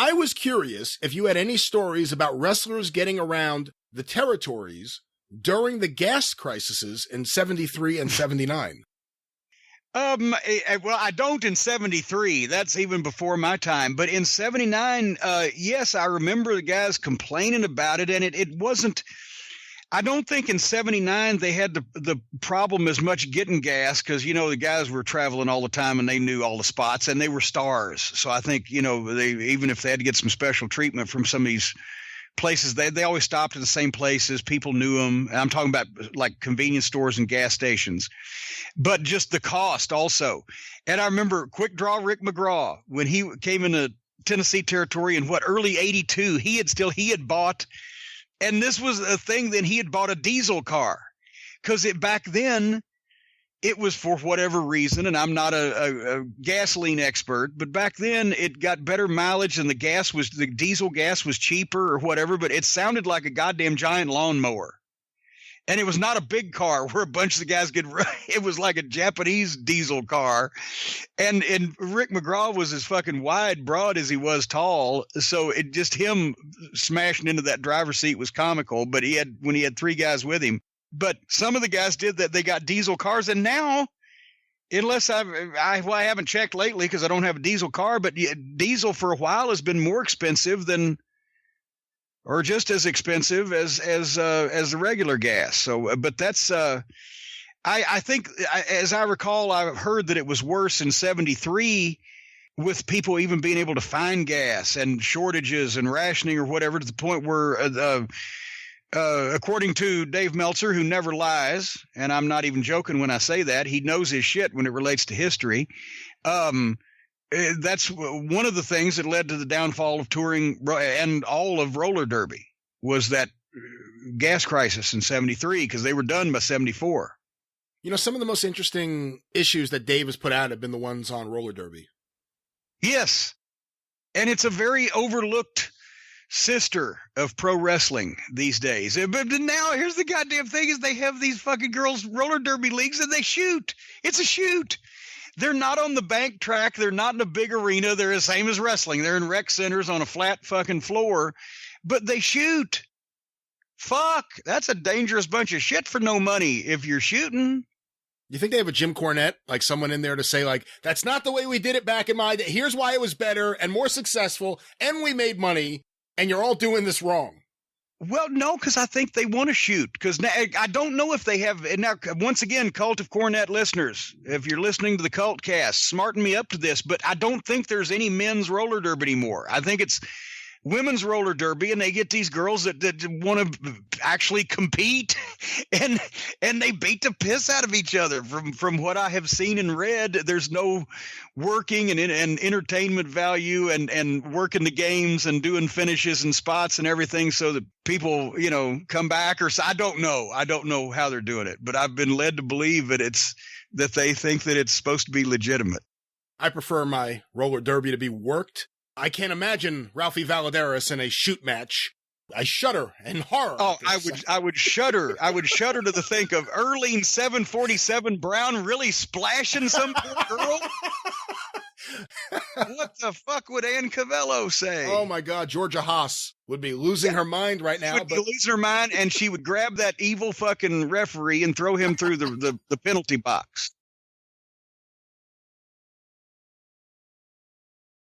I was curious if you had any stories about wrestlers getting around the territories during the gas crises in 73 and 79. Well, I don't in 73. That's even before my time. But in 79, yes, I remember the guys complaining about it, and it wasn't. I don't think in 79 they had the problem as much getting gas because, the guys were traveling all the time and they knew all the spots and they were stars. So I think, they even if they had to get some special treatment from some of these places, they always stopped at the same places. People knew them. And I'm talking about like convenience stores and gas stations, but just the cost also. And I remember Quick Draw Rick McGraw when he came into Tennessee territory in early 82, he had bought. And this was a thing that he had bought a diesel car because back then it was for whatever reason. And I'm not a gasoline expert, but back then it got better mileage and the diesel gas was cheaper or whatever, but it sounded like a goddamn giant lawnmower. And it was not a big car where a bunch of the guys could run. It was like a Japanese diesel car. And Rick McGraw was as fucking wide, broad as he was tall. So it just him smashing into that driver's seat was comical. But when he had three guys with him. But some of the guys did that. They got diesel cars. And now, unless I haven't checked lately because I don't have a diesel car, but diesel for a while has been more expensive than – or just as expensive as the regular gas. So, but that's I think, as I recall, I've heard that it was worse in 73 with people even being able to find gas and shortages and rationing or whatever, to the point where, according to Dave Meltzer, who never lies, and I'm not even joking when I say that, he knows his shit when it relates to history. That's one of the things that led to the downfall of touring and all of roller derby was that gas crisis in 73 because they were done by 74. Some of the most interesting issues that Dave has put out have been the ones on roller derby. Yes. And it's a very overlooked sister of pro wrestling these days. But now here's the goddamn thing is they have these fucking girls roller derby leagues and they shoot. It's a shoot. They're not on the bank track. They're not in a big arena. They're the same as wrestling. They're in rec centers on a flat fucking floor, but they shoot. Fuck, that's a dangerous bunch of shit for no money if you're shooting. You think they have a Jim Cornette, like someone in there to say, like, that's not the way we did it back in my day. Here's why it was better and more successful, and we made money, and you're all doing this wrong. Well, no, because I think they want to shoot. Because I don't know if they have. And now, once again, Cult of Cornette listeners, if you're listening to the Cult Cast, smarten me up to this. But I don't think there's any men's roller derby anymore. I think it's women's roller derby, and they get these girls that want to actually compete, and they beat the piss out of each other. From what I have seen and read, there's no working and entertainment value and working the games and doing finishes and spots and everything so that people, come back. Or I don't know how they're doing it, but I've been led to believe that they think that it's supposed to be legitimate. I prefer my roller derby to be worked. I can't imagine Ralphie Valadares in a shoot match. I shudder in horror. Oh, I would shudder. I would shudder to the think of Erling 747 Brown really splashing some poor girl. What the fuck would Ann Cavello say? Oh my God, Georgia Haas would be losing her mind right now. She would be losing her mind, and she would grab that evil fucking referee and throw him through the penalty box.